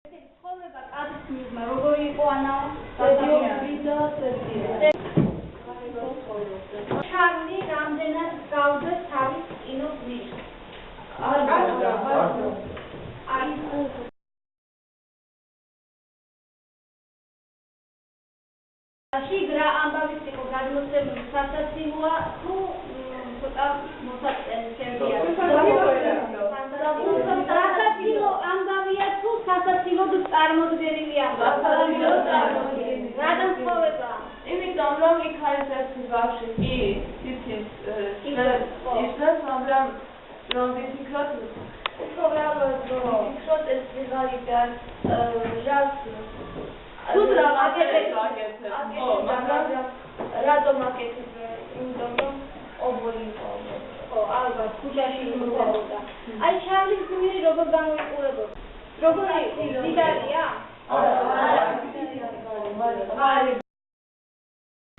ცხოვრება კაცის მიღმა როგორი იყო ანაო ჩარლი რამდენად გავდეს თავის კინოს ნიშს შიგრა ამბავით იყო გადმოცემული სასაცილოა თუ ცოტა მოსაწყვეტი სასაცილო ამბავია თუ სასაცილოდ წარმოდგენილი ამბავია რადგან ცხოვრება იმიტომ რომ იქ არის ერთი ბავშვი კი თითქმის ისრას მაგრამ რომ ვიფიქროთ ვიფიქროთ ეს ვიღარიდან ჟას თუ რატომ აკეთებ იმიტომ რომ ობოლი ხო ალბათ ქუჩაში იმყოფებოდა აი ჩარლის გმირი როგორ გამოიყურებოდა როგორი დიდარია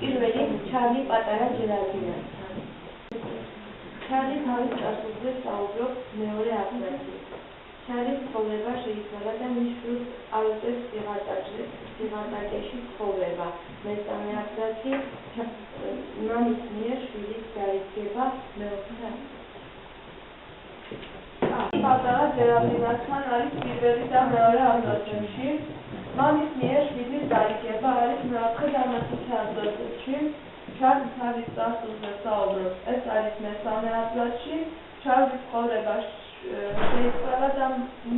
პირველი ჩარლი პატარა ჯერალდინა ჩარლი თავის წარსულზე საუბრობს მეორე აბზაცში ჩარლის ცხოვრება შეიცვალა და მის შვილს აუწევს სიღატაკეში ცხოვრება მესამე აბზაცი მამის მიერ შვილის გარიგება მეოთხე პატარა ჯერალდინასთან არის პირველი და მეორე აბზაცებში მამის მიერ შვილის გარიგება არის მეოთხე და მეხუთე აბზაცებში ჩარლი თავის წარსულზე საუბრობს ეს არის მესამე აბზაცში ჩარლის ცხოვრება შეიცვალა და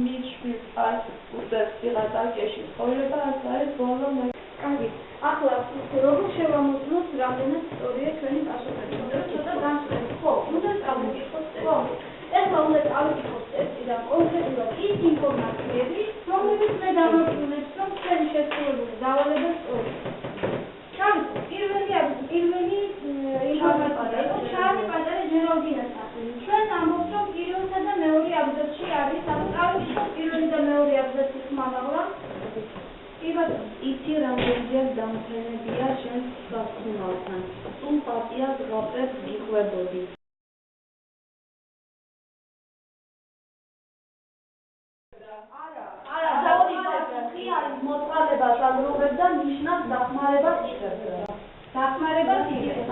მის შვილს უწევს სიღატაკეში ცხოვრება ეს არის ბოლო კარგი ახლა როგორ შევამოწმოთ რამდენად ისტორია ჩვენი პასუხები ცოტა განსხვავებით ხო უნდა წავიკითხოთ ეხლა უნდა წავიკითხოთ ტესტიდან კონკრეტულად ის ინფორმაციები რომლებიც მე დამოწმუნებს რომ ჩვენი შესრულებული დავალება სწორია პირველი ინფორმაცია იყო ჩარლი პატარა ჯერალდინას სახელი ჩვენ ამბობთ რომ პირველსა და მეორე აბზაცში არის ანუ წავიკითხოთ პირველი და მეორე აბზაცის მაღლა იცი რამდენჯერ დამფრენებია შენ გასხმალთან თუ პატიას ღაფებს გიხვებოდი არა არის მოწყალებას აგროვებ და ნიშნავს დახმარებას იღებს დახმარებას იღებს